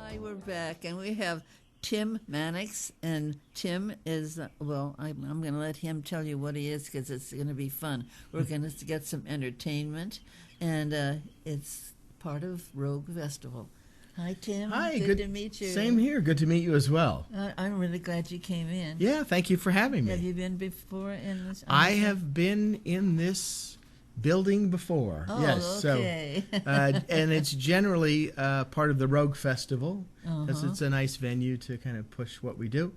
Hi, we're back, and we have Tim Mannix, and Tim is, I'm going to let him tell you what he is because it's going to be fun. We're going to get some entertainment, and it's part of Rogue Festival. Hi, Tim. Hi, good to meet you. Same here. Good to meet you as well. I'm really glad you came in. Yeah, thank you for having me. Have you been before in this? I have been in this building before. Oh, yes. okay. So, and it's generally part of the Rogue Festival, because it's a nice venue to kind of push what we do.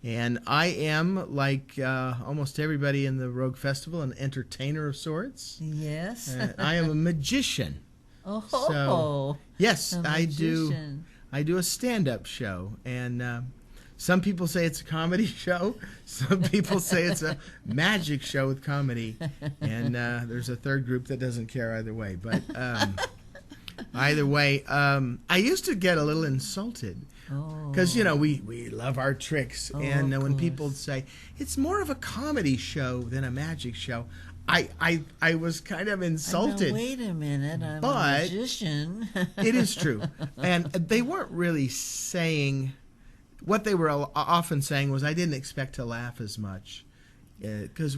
And I am, like almost everybody in the Rogue Festival, an entertainer of sorts. Yes. I am a magician. Oh, so, yes, I do. magician. I do a stand-up show, and some people say it's a comedy show. Some people say it's a magic show with comedy, and there's a third group that doesn't care either way. But either way, I used to get a little insulted because we love our tricks, and when people say it's more of a comedy show than a magic show, I was kind of insulted. Now, wait a minute, I'm a magician. It is true. And they weren't really saying, what they were often saying was I didn't expect to laugh as much. Because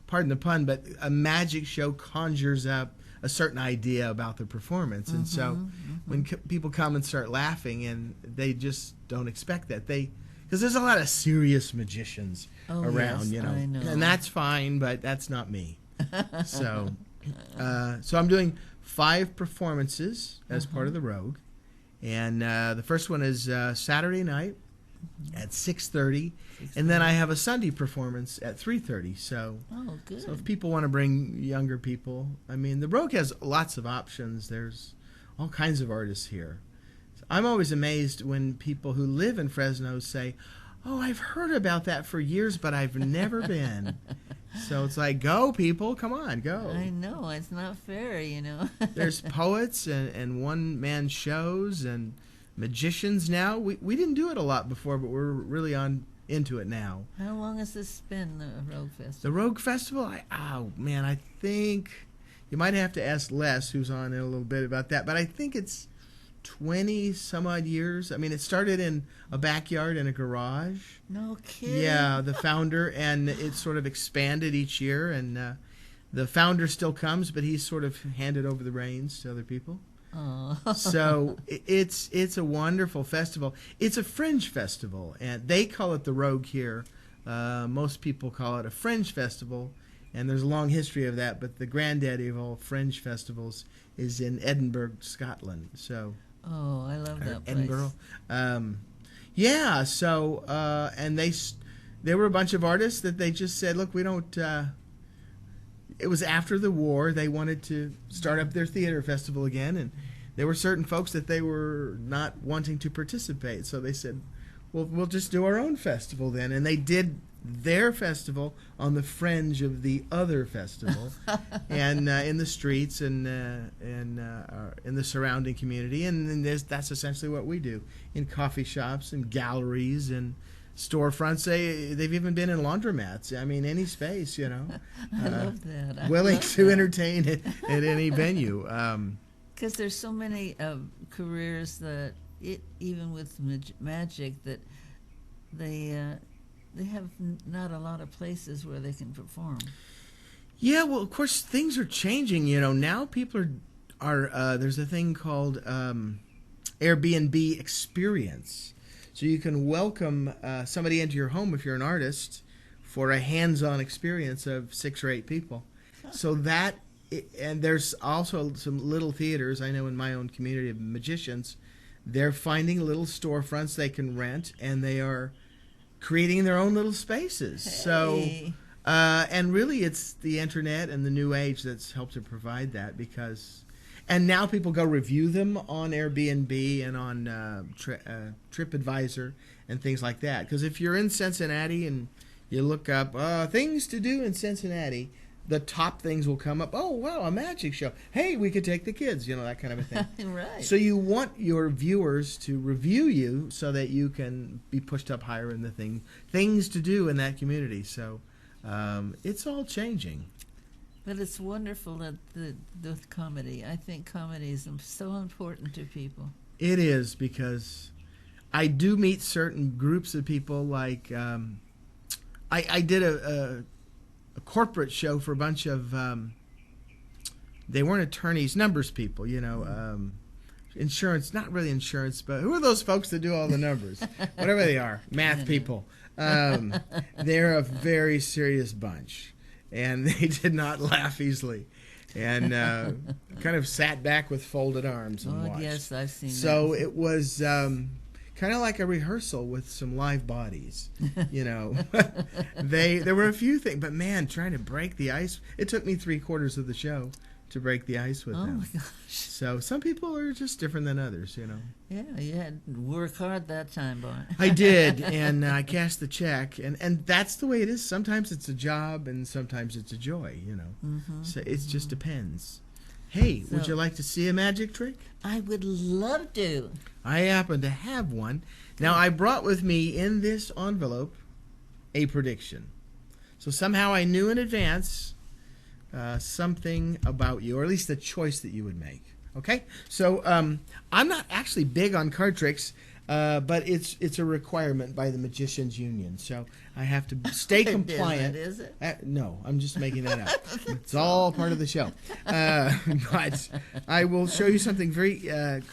pardon the pun, but a magic show conjures up a certain idea about the performance. And so when people come and start laughing, and they just don't expect that. Because there's a lot of serious magicians around, yes, I know. And that's fine, but that's not me. So I'm doing 5 performances as part of the Rogue, and the first one is Saturday night at 6:30, and then I have a Sunday performance at 3:30. So, good. So if people want to bring younger people, I mean, the Rogue has lots of options. There's all kinds of artists here. I'm always amazed when people who live in Fresno say, "Oh, I've heard about that for years, but I've never been." So it's like, go, people, come on, go. I know, it's not fair, There's poets and one-man shows and magicians now. We didn't do it a lot before, but we're really into it now. How long has this been, the Rogue Festival? The Rogue Festival? I think you might have to ask Les, who's on in a little bit, about that, but I think it's 20 some odd years. I mean, it started in a backyard in a garage. No kidding. Yeah, the founder, and it sort of expanded each year, and the founder still comes, but he's sort of handed over the reins to other people. Oh. So it's a wonderful festival. It's a fringe festival, and they call it the Rogue here. Most people call it a fringe festival, and there's a long history of that, but the granddaddy of all fringe festivals is in Edinburgh, Scotland. So. Oh, I love that place. Edinburgh. Yeah, so, and they were a bunch of artists that they just said, look, we don't, it was after the war, they wanted to start up their theater festival again, and there were certain folks that they were not wanting to participate, so they said, well, we'll just do our own festival then, and they did their festival on the fringe of the other festival, and in the streets and in the surrounding community, and that's essentially what we do in coffee shops and galleries and storefronts. They've even been in laundromats. I mean, any space, I love that. willing to entertain at any venue. Because there's so many careers that even with magic that they have not a lot of places where they can perform. Yeah, well, of course, things are changing. Now people are there's a thing called Airbnb experience. So you can welcome somebody into your home if you're an artist for a hands-on experience of 6 or 8 people. So and there's also some little theaters. I know in my own community of magicians, they're finding little storefronts they can rent, and they are creating their own little spaces. Hey. So, and really it's the internet and the new age that's helped to provide that, and now people go review them on Airbnb and on TripAdvisor and things like that. Because if you're in Cincinnati and you look up things to do in Cincinnati, the top things will come up. Oh, wow, a magic show. Hey, we could take the kids, that kind of a thing. Right. So you want your viewers to review you so that you can be pushed up higher in the things to do in that community. So it's all changing. But it's wonderful that the comedy. I think comedy is so important to people. It is, because I do meet certain groups of people. Like I did a corporate show for a bunch of they weren't attorneys, numbers people, insurance, not really insurance, but who are those folks that do all the numbers? Whatever they are, math people. They're a very serious bunch, and they did not laugh easily, and kind of sat back with folded arms and watched. Yes, I've seen that. So it was kind of like a rehearsal with some live bodies. There were a few things, but man, trying to break the ice. It took me 3/4 of the show to break the ice with them. Oh my gosh. So some people are just different than others, Yeah, you had to work hard that time, boy. I did, and I cashed the check, and that's the way it is. Sometimes it's a job, and sometimes it's a joy, So it just depends. Hey, would you like to see a magic trick? I would love to. I happen to have one. Now, I brought with me in this envelope a prediction. So somehow I knew in advance something about you, or at least the choice that you would make. Okay? So I'm not actually big on card tricks, but it's a requirement by the Magicians Union. So I have to stay compliant. Is it? No, I'm just making that up. It's all part of the show. But I will show you something very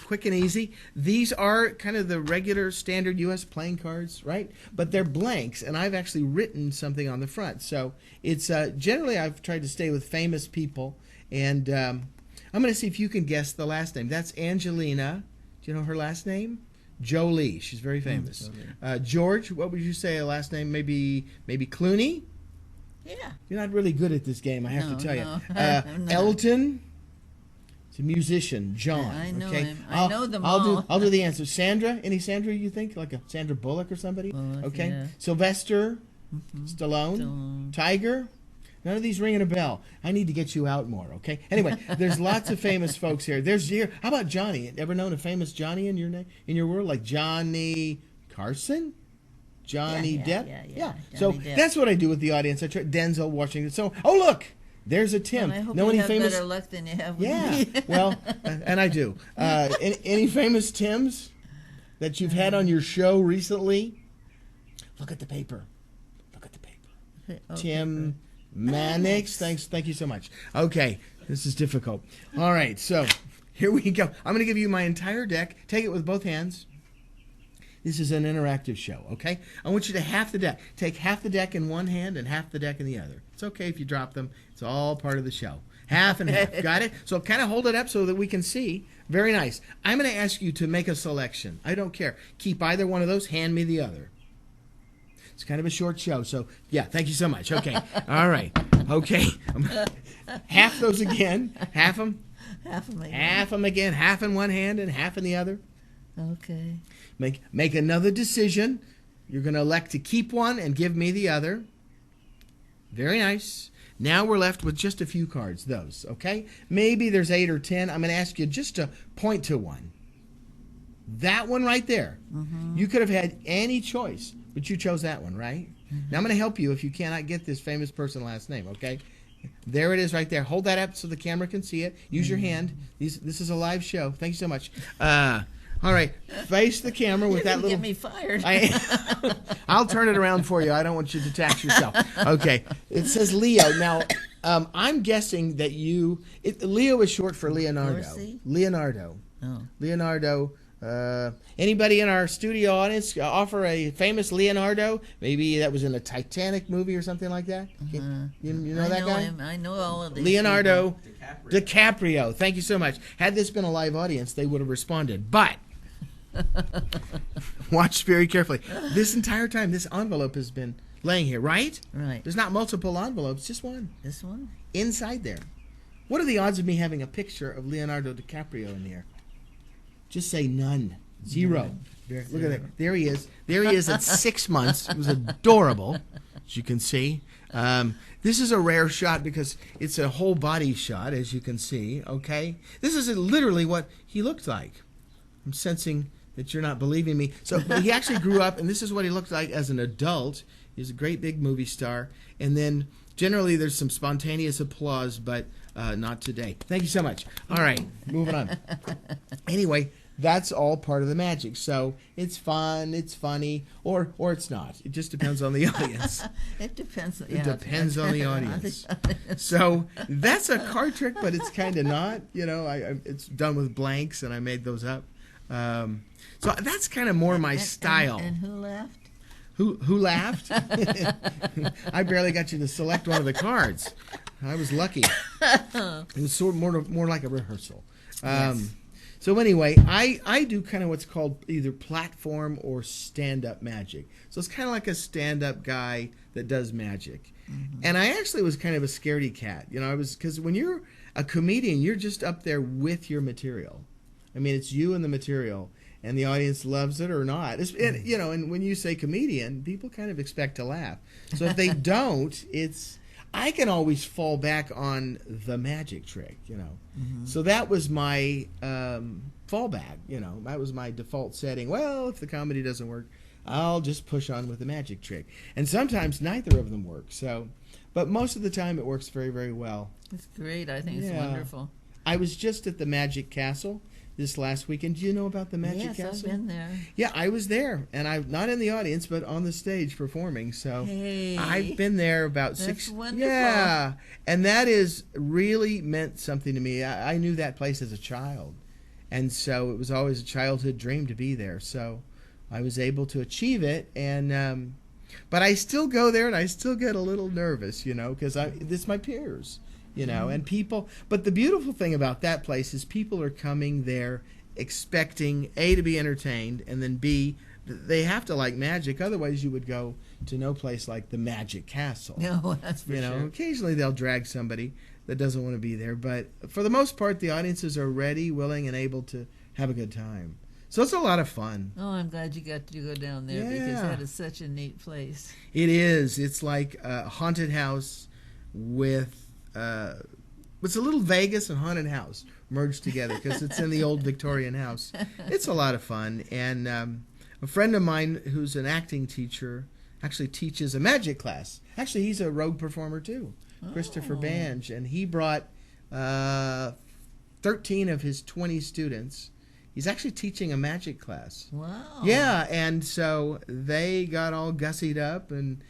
quick and easy. These are kind of the regular standard U.S. playing cards, right? But they're blanks, and I've actually written something on the front. So it's generally I've tried to stay with famous people, and I'm going to see if you can guess the last name. That's Angelina. Do you know her last name? Jolie. She's very famous. George, what would you say her last name? Maybe Clooney? Yeah. You're not really good at this game, I have to tell you. No. Elton. He's a musician. John. I know okay? him. I know them all. I'll do the answer. Sandra. Any Sandra you think? Like a Sandra Bullock or somebody? Bullock, okay. yeah. Sylvester. Stallone. Tiger. None of these ringing a bell. I need to get you out more, okay? Anyway, there's lots of famous folks here. How about Johnny? Ever known a famous Johnny in your world? Like Johnny Carson? Johnny Depp? Yeah. So Depp. that's what I do with the audience. I try Denzel Washington. So, oh look, there's a Tim. Well, I hope know you any have famous? better luck than you have with Yeah. me. Well, and I do. Any famous Tims that you've had on your show recently? Look at the paper. Look at the paper. Okay. Tim Mannix. Thank you so much. Okay, this is difficult. All right, so here we go. I'm going to give you my entire deck. Take it with both hands. This is an interactive show, okay? I want you to half the deck. Take half the deck in one hand and half the deck in the other. It's okay if you drop them. It's all part of the show. Half and half. Got it? So kind of hold it up so that we can see. Very nice. I'm going to ask you to make a selection. I don't care. Keep either one of those. Hand me the other. It's kind of a short show, so yeah, thank you so much. Okay, all right, okay. Half those again, half them. Half of me. Half them again, half in one hand and half in the other. Okay. Make another decision. You're going to elect to keep one and give me the other. Very nice. Now we're left with just a few cards, those, okay? Maybe there's 8 or 10. I'm going to ask you just to point to one. That one right there. Mm-hmm. You could have had any choice, but you chose that one, right? Mm-hmm. Now I'm going to help you if you cannot get this famous person last name, okay? There it is right there. Hold that up so the camera can see it. Use your hand. This is a live show. Thank you so much. All right. Face the camera with that little... Get me fired. I'll turn it around for you. I don't want you to tax yourself. Okay. It says Leo. Now, I'm guessing that Leo is short for Leonardo. Dorsey? Leonardo. Oh. Leonardo. Anybody in our studio audience offer a famous Leonardo? Maybe that was in a Titanic movie or something like that. You know that guy? Him. I know all of these. Leonardo DiCaprio. Thank you so much. Had this been a live audience, they would have responded. But watch very carefully. This entire time, this envelope has been laying here, right? Right. There's not multiple envelopes, just one. This one? Inside there. What are the odds of me having a picture of Leonardo DiCaprio in here? Just say none. Zero. Look at that. There he is. There he is at 6 months. It was adorable, as you can see. This is a rare shot because it's a whole body shot, as you can see. Okay? This is literally what he looked like. I'm sensing that you're not believing me. So he actually grew up, and this is what he looked like as an adult. He was a great big movie star. And then generally there's some spontaneous applause, but not today. Thank you so much. All right, moving on. Anyway, that's all part of the magic. So it's fun, it's funny, or it's not. It just depends on the audience. It depends. It depends on the audience. So that's a card trick, but it's kind of not. It's done with blanks, and I made those up. So that's kind of more my style. And who laughed? Who laughed? I barely got you to select one of the cards. I was lucky. It was sort of more like a rehearsal. Yes. So anyway, I do kind of what's called either platform or stand-up magic. So it's kind of like a stand-up guy that does magic. Mm-hmm. And I actually was kind of a scaredy cat. Because when you're a comedian, you're just up there with your material. I mean, it's you and the material, and the audience loves it or not. And when you say comedian, people kind of expect to laugh. So if they don't, I can always fall back on the magic trick, Mm-hmm. So that was my fallback, That was my default setting. Well, if the comedy doesn't work, I'll just push on with the magic trick. And sometimes neither of them work. But most of the time it works very, very well. It's great. I think it's wonderful. I was just at the Magic Castle this last weekend. Do you know about the Magic Castle? Yes, I've been there. Yeah, I was there, and I'm not in the audience, but on the stage performing. So hey, I've been there about that's 6. Wonderful. Yeah, and that is really meant something to me. I knew that place as a child, and so it was always a childhood dream to be there. So I was able to achieve it, and but I still go there, and I still get a little nervous, because it's my peers. And people, but the beautiful thing about that place is people are coming there expecting A, to be entertained, and then B, they have to like magic. Otherwise you would go to no place like the Magic Castle. No, that's for sure. Occasionally they'll drag somebody that doesn't want to be there, but for the most part the audiences are ready, willing, and able to have a good time. So it's a lot of fun. Oh, I'm glad you got to go down there because that is such a neat place. It is. It's like a haunted house with it's a little Vegas and haunted house merged together because it's in the old Victorian house. It's a lot of fun. And a friend of mine who's an acting teacher actually teaches a magic class. Actually, he's a rogue performer too, Christopher Bange. And he brought 13 of his 20 students. He's actually teaching a magic class. Wow. Yeah, and so they got all gussied up and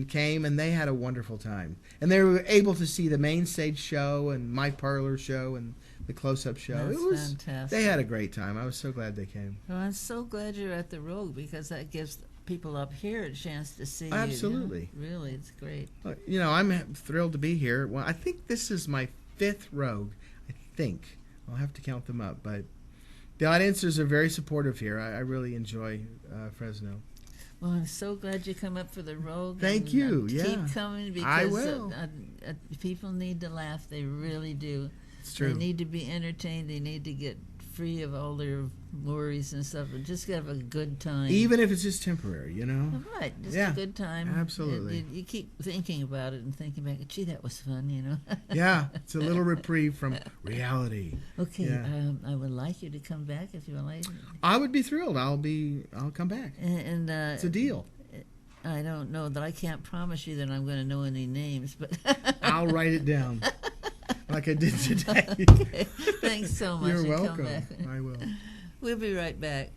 came, and they had a wonderful time. And they were able to see the main stage show and my parlor show and the close-up show. That's fantastic. They had a great time. I was so glad they came. Well, I'm so glad you're at the Rogue because that gives people up here a chance to see Absolutely. you. Really, it's great. I'm thrilled to be here. Well, I think this is my 5th Rogue. I think. I'll have to count them up. But the audiences are very supportive here. I really enjoy Fresno. Well, I'm so glad you come up for the Rogue. Thank you. Keep coming because I will. People need to laugh. They really do. It's true. They need to be entertained. They need to get free of all their worries and stuff and just have a good time. Even if it's just temporary, Right, just a good time. Absolutely. You keep thinking about it and thinking back, gee, that was fun, Yeah, it's a little reprieve from reality. Okay, yeah. I would like you to come back if you would like. I would be thrilled. I'll come back. And it's a deal. I don't know that I can't promise you that I'm going to know any names, but I'll write it down. Like I did today. Okay. Thanks so much. You're welcome. Come back. I will. We'll be right back.